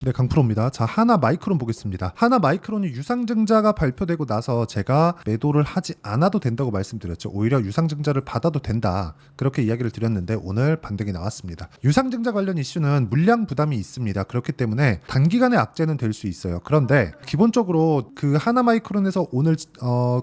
네, 강프로입니다. 자, 하나마이크론 보겠습니다. 하나마이크론이 유상증자가 발표되고 나서 제가 매도를 하지 않아도 된다고 말씀드렸죠. 오히려 유상증자를 받아도 된다. 그렇게 이야기를 드렸는데 오늘 반등이 나왔습니다. 유상증자 관련 이슈는 물량 부담이 있습니다. 그렇기 때문에 단기간의 악재는 될 수 있어요. 그런데 기본적으로 그 하나마이크론에서 오늘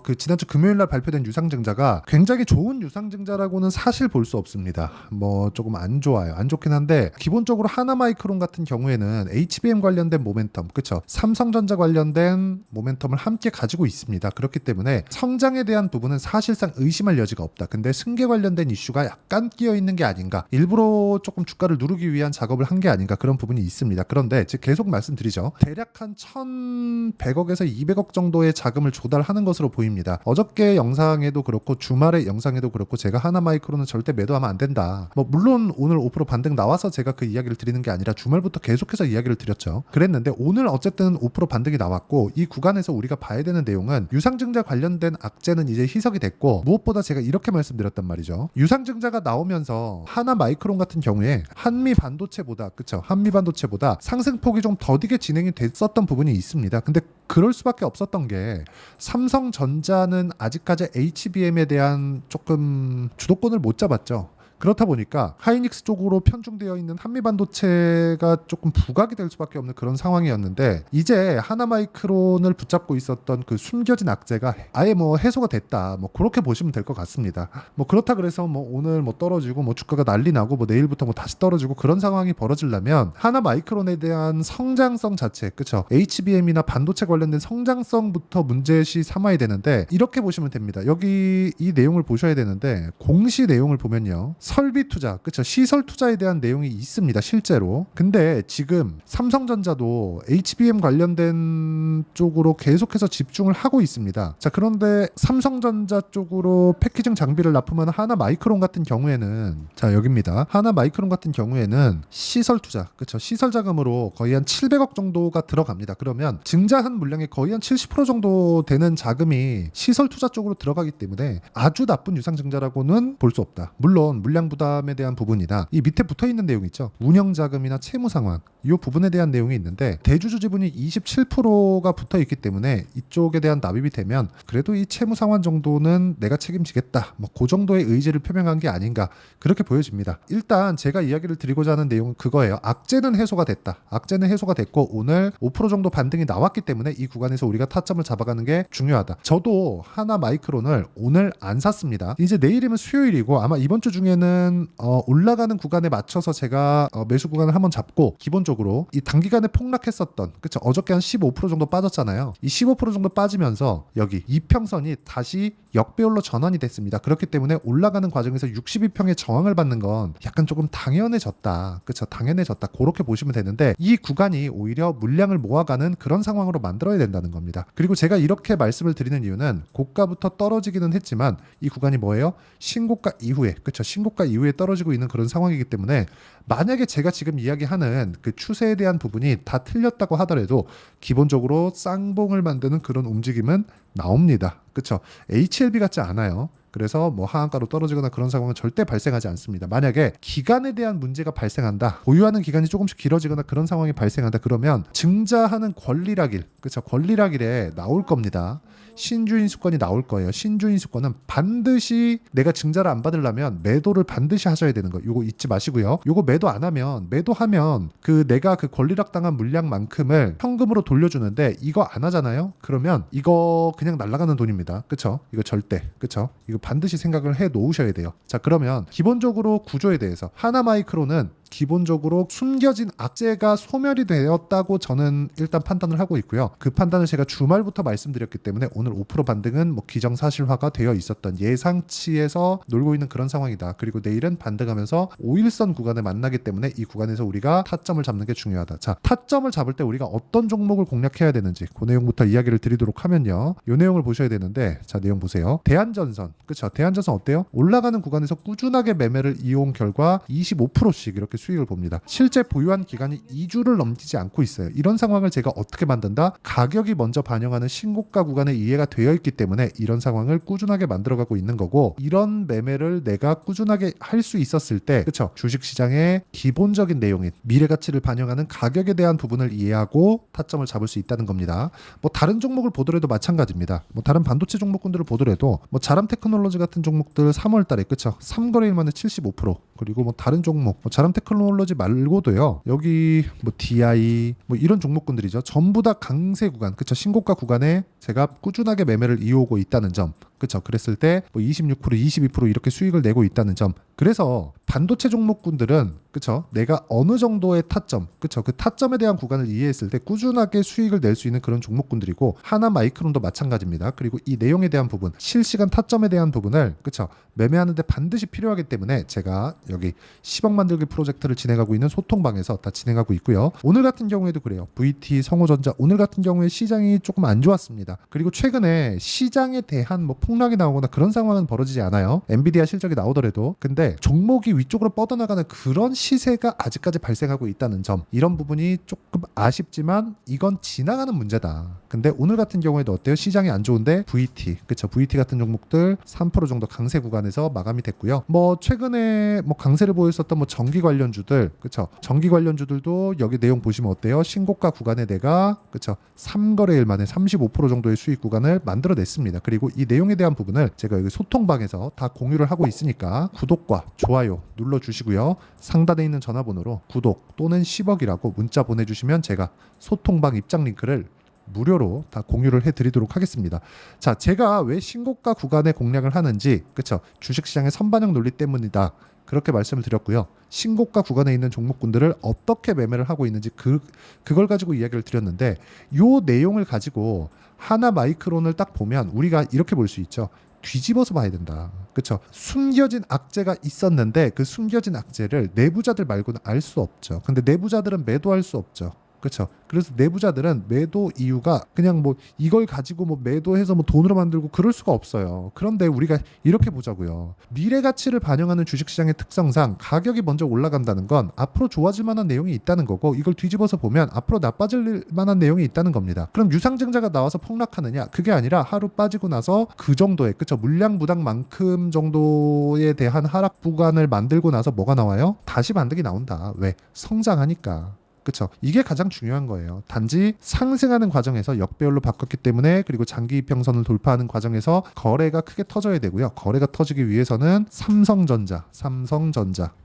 그 지난주 금요일 날 발표된 유상증자가 굉장히 좋은 유상증자라고는 사실 볼 수 없습니다. 뭐 조금 안 좋아요. 안 좋긴 한데 기본적으로 하나마이크론 같은 경우에는 HBM 관련된 모멘텀, 그쵸? 삼성전자 관련된 모멘텀을 함께 가지고 있습니다. 그렇기 때문에 성장에 대한 부분은 사실상 의심할 여지가 없다. 근데 승계 관련된 이슈가 약간 끼어 있는 게 아닌가, 일부러 조금 주가를 누르기 위한 작업을 한 게 아닌가, 그런 부분이 있습니다. 그런데 계속 말씀드리죠. 대략 한 1,100억에서 200억 정도의 자금을 조달하는 것으로 보입니다. 어저께 영상에도 그렇고 주말의 영상에도 그렇고 제가 하나마이크론은 절대 매도하면 안 된다. 뭐 물론 오늘 5% 반등 나와서 제가 그 이야기를 드리는 게 아니라 주말부터 계속해서 이야기를 드렸죠. 그랬는데 오늘 어쨌든 5% 반등이 나왔고, 이 구간에서 우리가 봐야 되는 내용은 유상증자 관련된 악재는 이제 희석이 됐고, 무엇보다 제가 이렇게 말씀드렸단 말이죠. 유상증자가 나오면서 하나마이크론 같은 경우에 한미반도체보다, 그쵸? 한미반도체보다 상승폭이 좀 더디게 진행이 됐었던 부분이 있습니다. 근데 그럴 수밖에 없었던 게 삼성전자는 아직까지 HBM에 대한 조금 주도권을 못 잡았죠. 그렇다 보니까 하이닉스 쪽으로 편중되어 있는 한미반도체가 조금 부각이 될 수밖에 없는 그런 상황이었는데, 이제 하나마이크론을 붙잡고 있었던 그 숨겨진 악재가 아예 뭐 해소가 됐다, 뭐 그렇게 보시면 될 것 같습니다. 뭐 그렇다 그래서 뭐 오늘 뭐 떨어지고 뭐 주가가 난리 나고 뭐 내일부터 뭐 다시 떨어지고 그런 상황이 벌어지려면 하나마이크론에 대한 성장성 자체, 그쵸? HBM이나 반도체 관련된 성장성부터 문제시 삼아야 되는데, 이렇게 보시면 됩니다. 여기 이 내용을 보셔야 되는데, 공시 내용을 보면요, 설비 투자, 그쵸? 시설 투자에 대한 내용이 있습니다, 실제로. 근데 지금 삼성전자도 HBM 관련된 쪽으로 계속해서 집중을 하고 있습니다. 자, 그런데 삼성전자 쪽으로 패키징 장비를 납품하는 하나마이크론 같은 경우에는, 자, 여기입니다. 하나마이크론 같은 경우에는 시설 투자, 그쵸? 시설 자금으로 거의 한 700억 정도가 들어갑니다. 그러면 증자한 물량의 거의 한 70% 정도 되는 자금이 시설 투자 쪽으로 들어가기 때문에 아주 나쁜 유상증자라고는 볼 수 없다. 물론 물량 부담에 대한 부분이나 이 밑에 붙어있는 내용 있죠. 운영자금이나 채무상환, 이 부분에 대한 내용이 있는데, 대주주 지분이 27%가 붙어있기 때문에 이쪽에 대한 납입이 되면 그래도 이 채무상환 정도는 내가 책임지겠다, 뭐 그 정도의 의지를 표명한 게 아닌가, 그렇게 보여집니다. 일단 제가 이야기를 드리고자 하는 내용은 그거예요. 악재는 해소가 됐다. 악재는 해소가 됐고 오늘 5% 정도 반등이 나왔기 때문에 이 구간에서 우리가 타점을 잡아가는 게 중요하다. 저도 하나마이크론을 오늘 안 샀습니다. 이제 내일이면 수요일이고 아마 이번 주 중에는 올라가는 구간에 맞춰서 제가 매수 구간을 한번 잡고, 기본적으로 이 단기간에 폭락했었던, 그쵸? 어저께 한 15% 정도 빠졌잖아요. 이 15% 정도 빠지면서 여기 이평선이 다시 역배열로 전환이 됐습니다. 그렇기 때문에 올라가는 과정에서 62평의 저항을 받는 건 약간 조금 당연해졌다, 그쵸? 당연해졌다, 그렇게 보시면 되는데, 이 구간이 오히려 물량을 모아가는 그런 상황으로 만들어야 된다는 겁니다. 그리고 제가 이렇게 말씀을 드리는 이유는 고가부터 떨어지기는 했지만 이 구간이 뭐예요? 신고가 이후에, 그쵸? 신고가 이후에 떨어지고 있는 그런 상황이기 때문에, 만약에 제가 지금 이야기하는 그 추세에 대한 부분이 다 틀렸다고 하더라도 기본적으로 쌍봉을 만드는 그런 움직임은 나옵니다. 그쵸? HLB 같지 않아요. 그래서 뭐 하한가로 떨어지거나 그런 상황은 절대 발생하지 않습니다. 만약에 기간에 대한 문제가 발생한다, 보유하는 기간이 조금씩 길어지거나 그런 상황이 발생한다, 그러면 증자하는 권리락일, 그렇죠? 권리락일에 나올 겁니다. 신주인수권이 나올 거예요. 신주인수권은 반드시 내가 증자를 안 받으려면 매도를 반드시 하셔야 되는 거, 요거 잊지 마시고요. 요거 매도 안 하면, 매도하면 그 내가 그 권리락 당한 물량만큼을 현금으로 돌려주는데, 이거 안 하잖아요. 그러면 이거 그냥 날아가는 돈입니다. 그쵸? 이거 절대, 그쵸? 이거 반드시 생각을 해 놓으셔야 돼요. 자, 그러면 기본적으로 구조에 대해서 하나마이크론은 기본적으로 숨겨진 악재가 소멸이 되었다고 저는 일단 판단을 하고 있고요. 그 판단을 제가 주말부터 말씀드렸기 때문에 오늘 5% 반등은 뭐 기정사실화가 되어 있었던, 예상치에서 놀고 있는 그런 상황이다. 그리고 내일은 반등하면서 5일선 구간을 만나기 때문에 이 구간에서 우리가 타점을 잡는 게 중요하다. 자, 타점을 잡을 때 우리가 어떤 종목을 공략해야 되는지 그 내용부터 이야기를 드리도록 하면요, 이 내용을 보셔야 되는데, 자, 내용 보세요. 대한전선, 그쵸? 대한전선 어때요? 올라가는 구간에서 꾸준하게 매매를 이용 결과 25%씩 이렇게 이렇게 수익을 봅니다. 실제 보유한 기간이 2주를 넘기지 않고 있어요. 이런 상황을 제가 어떻게 만든다? 가격이 먼저 반영하는 신고가 구간에 이해가 되어 있기 때문에 이런 상황을 꾸준하게 만들어가고 있는 거고, 이런 매매를 내가 꾸준하게 할 수 있었을 때, 그쵸? 주식시장의 기본적인 내용인 미래 가치를 반영하는 가격에 대한 부분을 이해하고 타점을 잡을 수 있다는 겁니다. 뭐 다른 종목을 보더라도 마찬가지입니다. 뭐 다른 반도체 종목군들을 보더라도 뭐 자람 테크놀로지 같은 종목들 3월 달에 그쵸? 3거래일 만에 75%, 그리고 뭐 다른 종목 뭐 자람 테크놀로지 말고도요. 여기 뭐 DI 뭐 이런 종목군들이죠. 전부 다 강세 구간, 그쵸? 신고가 구간에 제가 꾸준하게 매매를 이어오고 있다는 점. 그쵸? 그랬을 때 뭐 26%, 22% 이렇게 수익을 내고 있다는 점. 그래서 반도체 종목군들은 그쵸? 내가 어느 정도의 타점, 그쵸? 그 타점에 대한 구간을 이해했을 때 꾸준하게 수익을 낼 수 있는 그런 종목군들이고, 하나 마이크론도 마찬가지입니다. 그리고 이 내용에 대한 부분, 실시간 타점에 대한 부분을 그쵸? 매매하는데 반드시 필요하기 때문에 제가 여기 10억 만들기 프로젝트를 진행하고 있는 소통방에서 다 진행하고 있고요. 오늘 같은 경우에도 그래요. VT, 성호전자 오늘 같은 경우에 시장이 조금 안 좋았습니다. 그리고 최근에 시장에 대한 뭐 폭락이 나오거나 그런 상황은 벌어지지 않아요. 엔비디아 실적이 나오더라도. 근데 종목이 위쪽으로 뻗어나가는 그런 시세가 아직까지 발생하고 있다는 점, 이런 부분이 조금 아쉽지만 이건 지나가는 문제다. 근데 오늘 같은 경우에도 어때요? 시장이 안 좋은데 VT, 그쵸? VT 같은 종목들 3% 정도 강세 구간에서 마감이 됐고요. 뭐 최근에 뭐 강세를 보였었던 뭐 전기 관련주들, 그쵸? 전기 관련주들도 여기 내용 보시면 어때요? 신고가 구간에 내가 그쵸? 3거래일 만에 35% 정도의 수익 구간을 만들어냈습니다. 그리고 이 내용에 대한 부분을 제가 여기 소통방에서 다 공유를 하고 있으니까 구독과 좋아요 눌러주시고요. 상단에 있는 전화번호로 구독 또는 10억이라고 문자 보내주시면 제가 소통방 입장 링크를 무료로 다 공유를 해드리도록 하겠습니다. 자, 제가 왜 신고가 구간에 공략을 하는지, 그쵸? 주식시장의 선반영 논리 때문이다. 그렇게 말씀을 드렸고요. 신고가 구간에 있는 종목군들을 어떻게 매매를 하고 있는지 그걸 가지고 이야기를 드렸는데, 요 내용을 가지고 하나 마이크론을 딱 보면 우리가 이렇게 볼 수 있죠. 뒤집어서 봐야 된다. 그쵸? 숨겨진 악재가 있었는데 그 숨겨진 악재를 내부자들 말고는 알 수 없죠. 근데 내부자들은 매도할 수 없죠. 그렇죠. 그래서 내부자들은 매도 이유가 그냥 뭐 이걸 가지고 뭐 매도해서 뭐 돈으로 만들고 그럴 수가 없어요. 그런데 우리가 이렇게 보자고요. 미래 가치를 반영하는 주식시장의 특성상 가격이 먼저 올라간다는 건 앞으로 좋아질 만한 내용이 있다는 거고, 이걸 뒤집어서 보면 앞으로 나빠질 만한 내용이 있다는 겁니다. 그럼 유상증자가 나와서 폭락하느냐? 그게 아니라 하루 빠지고 나서 그 정도의 그쵸? 물량 부당만큼 정도에 대한 하락 구간을 만들고 나서 뭐가 나와요? 다시 반등이 나온다. 왜? 성장하니까. 그렇죠. 이게 가장 중요한 거예요. 단지 상승하는 과정에서 역배열로 바꿨기 때문에, 그리고 장기 이평선을 돌파하는 과정에서 거래가 크게 터져야 되고요. 거래가 터지기 위해서는 삼성전자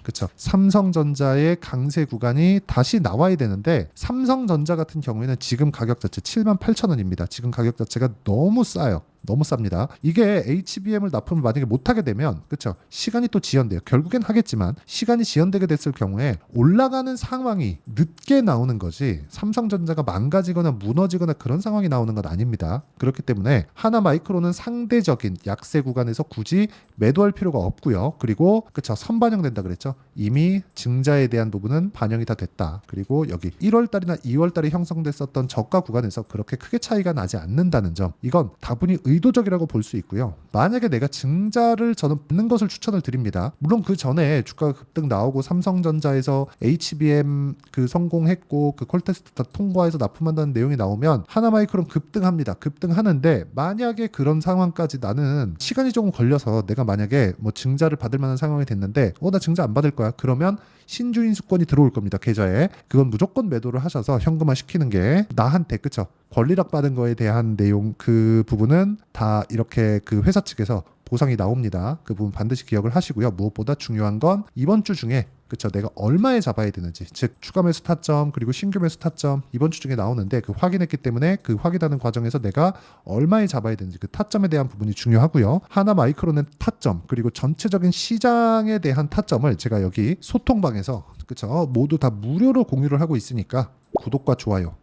그쵸. 삼성전자의 강세 구간이 다시 나와야 되는데, 삼성전자 같은 경우에는 지금 가격 자체 78,000원입니다. 지금 가격 자체가 너무 싸요. 너무 쌉니다. 이게 HBM을 납품을 만약에 못하게 되면, 그쵸, 시간이 또 지연돼요. 결국엔 하겠지만 시간이 지연되게 됐을 경우에 올라가는 상황이 늦게 나오는 거지, 삼성전자가 망가지거나 무너지거나 그런 상황이 나오는 건 아닙니다. 그렇기 때문에 하나 마이크론은 상대적인 약세 구간에서 굳이 매도할 필요가 없고요. 그리고 그쵸, 선반영된다 그랬죠. 이미 증자에 대한 부분은 반영이 다 됐다. 그리고 여기 1월달이나 2월달에 형성됐었던 저가 구간에서 그렇게 크게 차이가 나지 않는다는 점, 이건 다분히 의도적이라고 볼 수 있고요. 만약에 내가 증자를 저는 받는 것을 추천을 드립니다. 물론 그 전에 주가가 급등 나오고 삼성전자에서 HBM 그 성공했고 그 콜테스트 다 통과해서 납품한다는 내용이 나오면 하나마이크론 급등합니다. 급등하는데, 만약에 그런 상황까지 나는 시간이 조금 걸려서 내가 만약에 뭐 증자를 받을 만한 상황이 됐는데 나 증자 안 받을 거야. 그러면 신주인 수권이 들어올 겁니다. 계좌에. 그건 무조건 매도를 하셔서 현금화 시키는 게 나한테, 그쵸, 권리락 받은 거에 대한 내용, 그 부분은 다 이렇게 그 회사 측에서 보상이 나옵니다. 그 부분 반드시 기억을 하시고요. 무엇보다 중요한 건 이번 주 중에, 그쵸, 내가 얼마에 잡아야 되는지, 즉 추가 매수 타점 그리고 신규 매수 타점 이번 주 중에 나오는데, 그 확인했기 때문에 그 확인하는 과정에서 내가 얼마에 잡아야 되는지 그 타점에 대한 부분이 중요하고요. 하나 마이크론의 타점 그리고 전체적인 시장에 대한 타점을 제가 여기 소통방에서, 그쵸, 모두 다 무료로 공유를 하고 있으니까 구독과 좋아요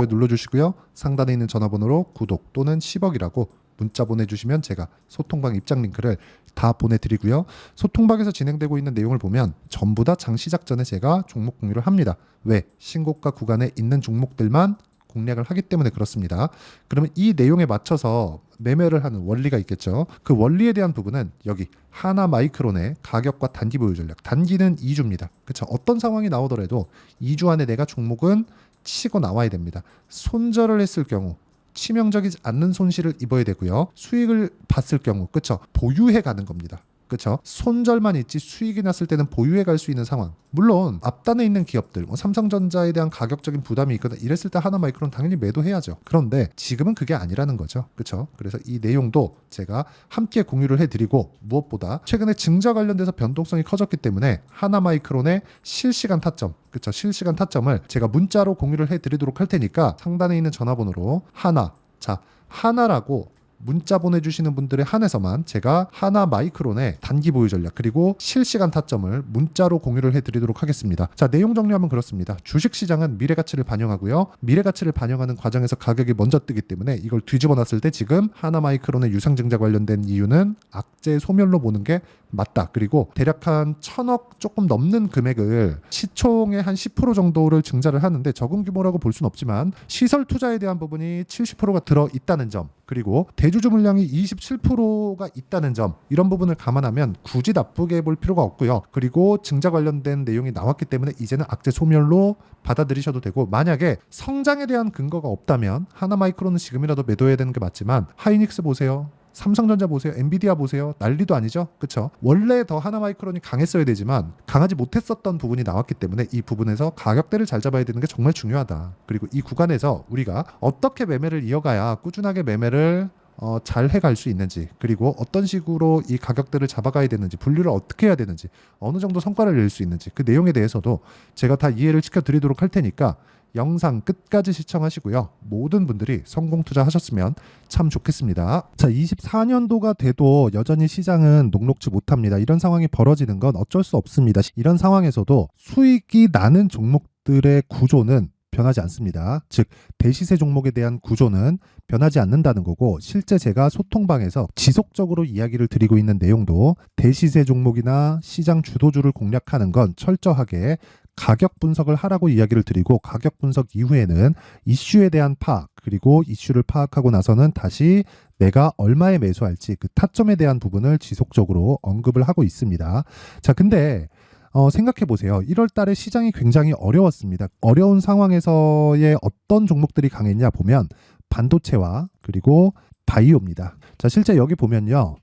눌러주시고요. 상단에 있는 전화번호로 구독 또는 10억이라고 문자 보내주시면 제가 소통방 입장 링크를 다 보내드리고요. 소통방에서 진행되고 있는 내용을 보면 전부 다 장 시작 전에 제가 종목 공유를 합니다. 왜? 신고가 구간에 있는 종목들만 공략을 하기 때문에 그렇습니다. 그러면 이 내용에 맞춰서 매매를 하는 원리가 있겠죠. 그 원리에 대한 부분은 여기 하나마이크론의 가격과 단기 보유 전략. 단기는 2주입니다. 그렇죠. 어떤 상황이 나오더라도 2주 안에 내가 종목은 치고 나와야 됩니다. 손절을 했을 경우 치명적이지 않는 손실을 입어야 되고요. 수익을 봤을 경우 그렇죠. 보유해 가는 겁니다. 그렇죠. 손절만 있지 수익이 났을 때는 보유해 갈 수 있는 상황. 물론 앞단에 있는 기업들, 삼성전자에 대한 가격적인 부담이 있거나 이랬을 때 하나마이크론 당연히 매도해야죠. 그런데 지금은 그게 아니라는 거죠. 그렇죠. 그래서 이 내용도 제가 함께 공유를 해드리고 무엇보다 최근에 증자 관련돼서 변동성이 커졌기 때문에 하나마이크론의 실시간 타점, 그렇죠. 실시간 타점을 제가 문자로 공유를 해드리도록 할 테니까 상단에 있는 전화번호로 하나라고 문자 보내주시는 분들에 한해서만 제가 하나마이크론의 단기 보유 전략 그리고 실시간 타점을 문자로 공유를 해드리도록 하겠습니다. 자, 내용 정리하면 그렇습니다. 주식시장은 미래가치를 반영하고요. 미래가치를 반영하는 과정에서 가격이 먼저 뜨기 때문에 이걸 뒤집어 놨을 때 지금 하나마이크론의 유상증자 관련된 이유는 악재 소멸로 보는 게 맞다. 그리고 대략 한 1,000억 조금 넘는 금액을 시총의 한 10% 정도를 증자를 하는데 적은 규모라고 볼 수는 없지만 시설 투자에 대한 부분이 70%가 들어있다는 점, 그리고 대주주 물량이 27%가 있다는 점, 이런 부분을 감안하면 굳이 나쁘게 볼 필요가 없고요. 그리고 증자 관련된 내용이 나왔기 때문에 이제는 악재 소멸로 받아들이셔도 되고, 만약에 성장에 대한 근거가 없다면 하나마이크론은 지금이라도 매도해야 되는 게 맞지만 하이닉스 보세요, 삼성전자 보세요, 엔비디아 보세요, 난리도 아니죠. 그렇죠. 원래 더 하나마이크론이 강했어야 되지만 강하지 못했었던 부분이 나왔기 때문에 이 부분에서 가격대를 잘 잡아야 되는 게 정말 중요하다. 그리고 이 구간에서 우리가 어떻게 매매를 이어가야 꾸준하게 매매를 잘 해갈 수 있는지, 그리고 어떤 식으로 이 가격대를 잡아가야 되는지, 분류를 어떻게 해야 되는지, 어느 정도 성과를 낼 수 있는지, 그 내용에 대해서도 제가 다 이해를 시켜드리도록 할 테니까 영상 끝까지 시청하시고요. 모든 분들이 성공 투자하셨으면 참 좋겠습니다. 자, 24년도가 돼도 여전히 시장은 녹록지 못합니다. 이런 상황이 벌어지는 건 어쩔 수 없습니다. 이런 상황에서도 수익이 나는 종목들의 구조는 변하지 않습니다. 즉, 대시세 종목에 대한 구조는 변하지 않는다는 거고, 실제 제가 소통방에서 지속적으로 이야기를 드리고 있는 내용도 대시세 종목이나 시장 주도주를 공략하는 건 철저하게 가격 분석을 하라고 이야기를 드리고, 가격 분석 이후에는 이슈에 대한 파악, 그리고 이슈를 파악하고 나서는 다시 내가 얼마에 매수할지 그 타점에 대한 부분을 지속적으로 언급을 하고 있습니다. 자, 근데 생각해 보세요. 1월 달에 시장이 굉장히 어려웠습니다. 어려운 상황에서의 어떤 종목들이 강했냐 보면 반도체와 그리고 바이오입니다. 자, 실제 여기 보면요.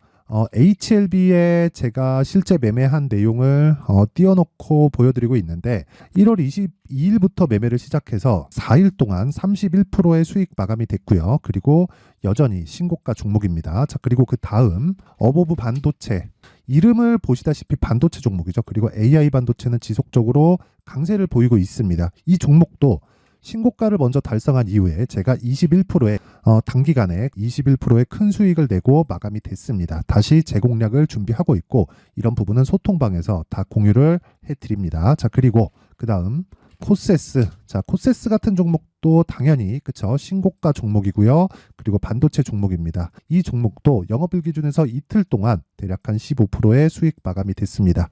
HLB에 제가 실제 매매한 내용을 띄워놓고 보여드리고 있는데 1월 22일부터 매매를 시작해서 4일 동안 31%의 수익 마감이 됐고요. 그리고 여전히 신고가 종목입니다. 자, 그리고 그 다음 어보브 반도체, 이름을 보시다시피 반도체 종목이죠. 그리고 AI 반도체는 지속적으로 강세를 보이고 있습니다. 이 종목도 신고가를 먼저 달성한 이후에 제가 21%의 단기간에 21%의 큰 수익을 내고 마감이 됐습니다. 다시 재공략을 준비하고 있고, 이런 부분은 소통방에서 다 공유를 해드립니다. 자, 그리고 그 다음 코세스. 자, 코세스 같은 종목도 당연히 그쵸, 신고가 종목이고요. 그리고 반도체 종목입니다. 이 종목도 영업일 기준에서 이틀 동안 대략 한 15%의 수익 마감이 됐습니다.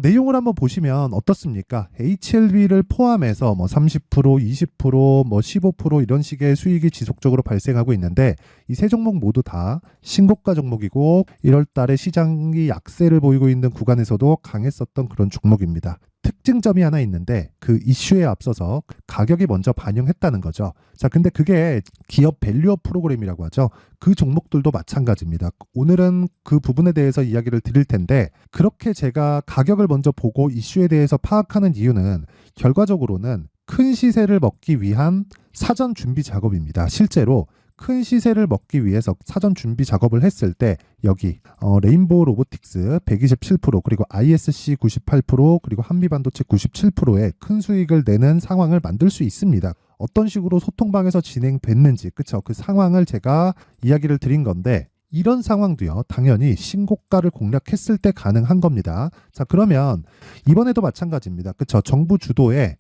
내용을 한번 보시면 어떻습니까? HLB를 포함해서 30%, 20%, 15% 이런 식의 수익이 지속적으로 발생하고 있는데, 이 세 종목 모두 다 신고가 종목이고 1월 달에 시장이 약세를 보이고 있는 구간에서도 강했었던 그런 종목입니다. 특징점이 하나 있는데 그 이슈에 앞서서 가격이 먼저 반영했다는 거죠. 자, 근데 그게 기업 밸류업 프로그램이라고 하죠. 그 종목들도 마찬가지입니다. 오늘은 그 부분에 대해서 이야기를 드릴 텐데, 그렇게 제가 가격을 먼저 보고 이슈에 대해서 파악하는 이유는 결과적으로는 큰 시세를 먹기 위한 사전 준비 작업입니다. 실제로 큰 시세를 먹기 위해서 사전 준비 작업을 했을 때 여기 레인보우 로보틱스 127%, 그리고 ISC 98%, 그리고 한미반도체 97%의 큰 수익을 내는 상황을 만들 수 있습니다. 어떤 식으로 소통방에서 진행됐는지, 그쵸? 그 상황을 제가 이야기를 드린 건데, 이런 상황도요, 당연히 신고가를 공략했을 때 가능한 겁니다. 자, 그러면 이번에도 마찬가지입니다. 그쵸? 정부 주도의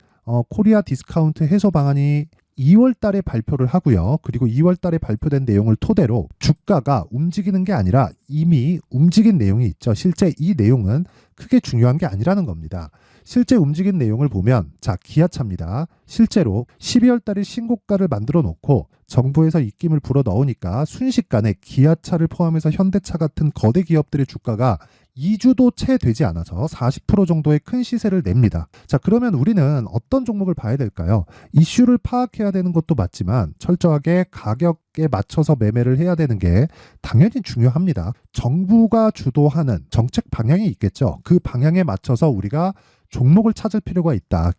코리아 디스카운트 해소 방안이 2월 달에 발표를 하고요. 그리고 2월 달에 발표된 내용을 토대로 주가가 움직이는 게 아니라 이미 움직인 내용이 있죠. 실제 이 내용은 크게 중요한 게 아니라는 겁니다. 실제 움직인 내용을 보면 자, 기아차입니다. 실제로 12월 달에 신고가를 만들어 놓고 정부에서 입김을 불어 넣으니까 순식간에 기아차를 포함해서 현대차 같은 거대 기업들의 주가가 2주도 채 되지 않아서 40% 정도의 큰 시세를 냅니다. 자, 그러면 우리는 어떤 종목을 봐야 될까요? 이슈를 파악해야 되는 것도 맞지만 철저하게 가격에 맞춰서 매매를 해야 되는 게 당연히 중요합니다. 정부가 주도하는 정책 방향이 있겠죠. 그 방향에 맞춰서 우리가 종목을 찾을 필요가 있다.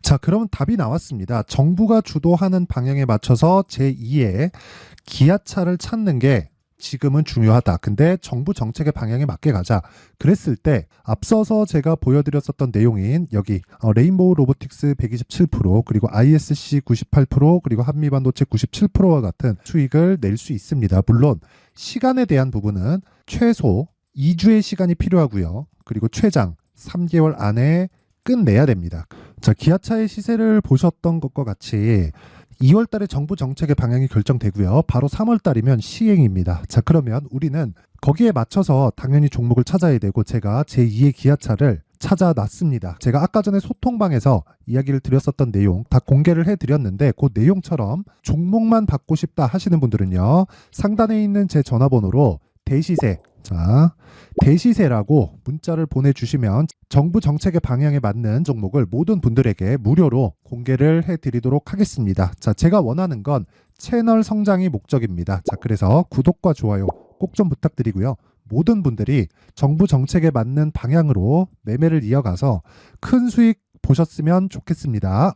자, 그럼 답이 나왔습니다. 정부가 주도하는 방향에 맞춰서 제2의 기아차를 찾는 게 지금은 중요하다. 근데 정부 정책의 방향에 맞게 가자. 그랬을 때 앞서서 제가 보여드렸었던 내용인 여기 레인보우 로보틱스 127% 그리고 ISC 98% 그리고 한미반도체 97%와 같은 수익을 낼 수 있습니다. 물론 시간에 대한 부분은 최소 2주의 시간이 필요하고요. 그리고 최장 3개월 안에 끝내야 됩니다. 자, 기아차의 시세를 보셨던 것과 같이 2월 달에 정부 정책의 방향이 결정되고요. 바로 3월 달이면 시행입니다. 자, 그러면 우리는 거기에 맞춰서 당연히 종목을 찾아야 되고 제가 제2의 기아차를 찾아놨습니다. 제가 아까 전에 소통방에서 이야기를 드렸었던 내용 다 공개를 해드렸는데 그 내용처럼 종목만 받고 싶다 하시는 분들은요. 상단에 있는 제 전화번호로 대시세, 자, 대시세라고 문자를 보내주시면 정부 정책의 방향에 맞는 종목을 모든 분들에게 무료로 공개를 해드리도록 하겠습니다. 자, 제가 원하는 건 채널 성장이 목적입니다. 자, 그래서 구독과 좋아요 꼭 좀 부탁드리고요. 모든 분들이 정부 정책에 맞는 방향으로 매매를 이어가서 큰 수익 보셨으면 좋겠습니다.